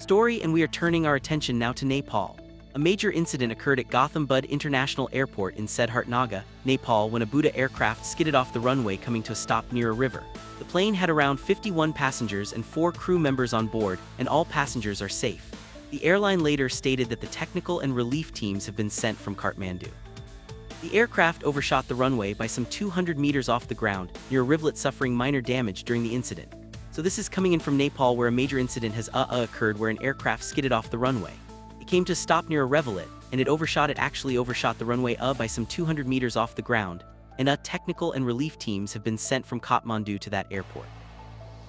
story, and we are turning our attention now to Nepal. A major incident occurred at Kathmandu International Airport in Siddharthnagar, Nepal when a Buddha aircraft skidded off the runway coming to a stop near a river. The plane had around 51 passengers and 4 crew members on board, and all passengers are safe. The airline later stated that the technical and relief teams have been sent from Kathmandu. The aircraft overshot the runway by some 200 meters off the ground, near a rivulet, suffering minor damage during the incident. So this is coming in from Nepal, where a major incident has occurred where an aircraft skidded off the runway. It came to a stop near a rivulet, and it actually overshot the runway by some 200 meters off the ground, and technical and relief teams have been sent from Kathmandu to that airport.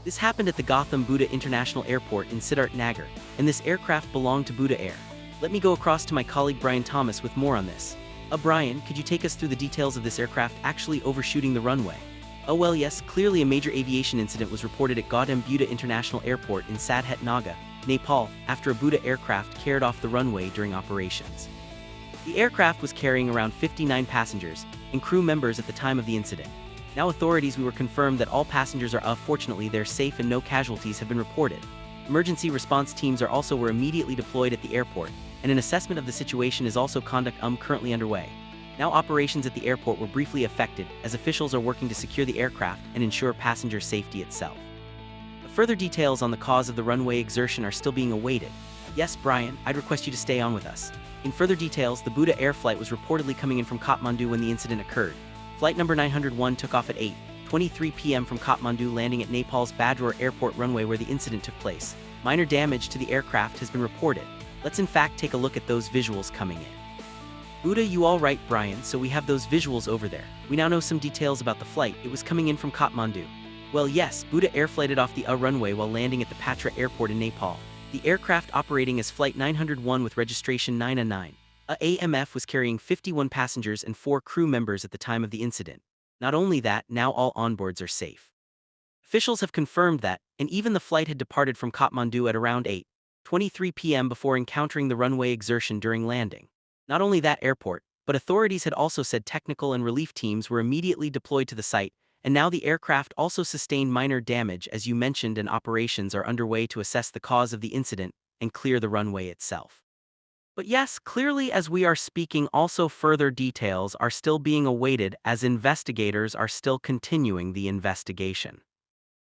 This happened at the Gautam Buddha International Airport in Siddharthnagar, and this aircraft belonged to Buddha Air. Let me go across to my colleague Brian Thomas with more on this. Brian, could you take us through the details of this aircraft actually overshooting the runway? Well, yes, clearly a major aviation incident was reported at Gautam Buddha International Airport in Siddharthnagar, Nepal, after a Buddha aircraft carried off the runway during operations. The aircraft was carrying around 59 passengers and crew members at the time of the incident. Now authorities were confirmed that all passengers are fortunately they're safe and no casualties have been reported. Emergency response teams were immediately deployed at the airport, and an assessment of the situation is also currently underway. Now operations at the airport were briefly affected, as officials are working to secure the aircraft and ensure passenger safety itself. Further details on the cause of the runway exertion are still being awaited. Yes, Brian, I'd request you to stay on with us. In further details, the Buddha Air flight was reportedly coming in from Kathmandu when the incident occurred. Flight number 901 took off at 8:23 p.m. from Kathmandu, landing at Nepal's Bhadrapur Airport runway where the incident took place. Minor damage to the aircraft has been reported. Let's in fact take a look at those visuals coming in. Buddha, you all right, Brian? So we have those visuals over there. We now know some details about the flight. It was coming in from Kathmandu. Well, yes, Buddha Air flighted off the runway while landing at the Patra Airport in Nepal. The aircraft operating as Flight 901 with registration 909. AMF was carrying 51 passengers and 4 crew members at the time of the incident. Not only that, now all onboards are safe. Officials have confirmed that, and even the flight had departed from Kathmandu at around 8:23 p.m. before encountering the runway exertion during landing. Not only that airport, but authorities had also said technical and relief teams were immediately deployed to the site, and now the aircraft also sustained minor damage, as you mentioned, and operations are underway to assess the cause of the incident and clear the runway itself. But yes, clearly as we are speaking, also further details are still being awaited as investigators are still continuing the investigation.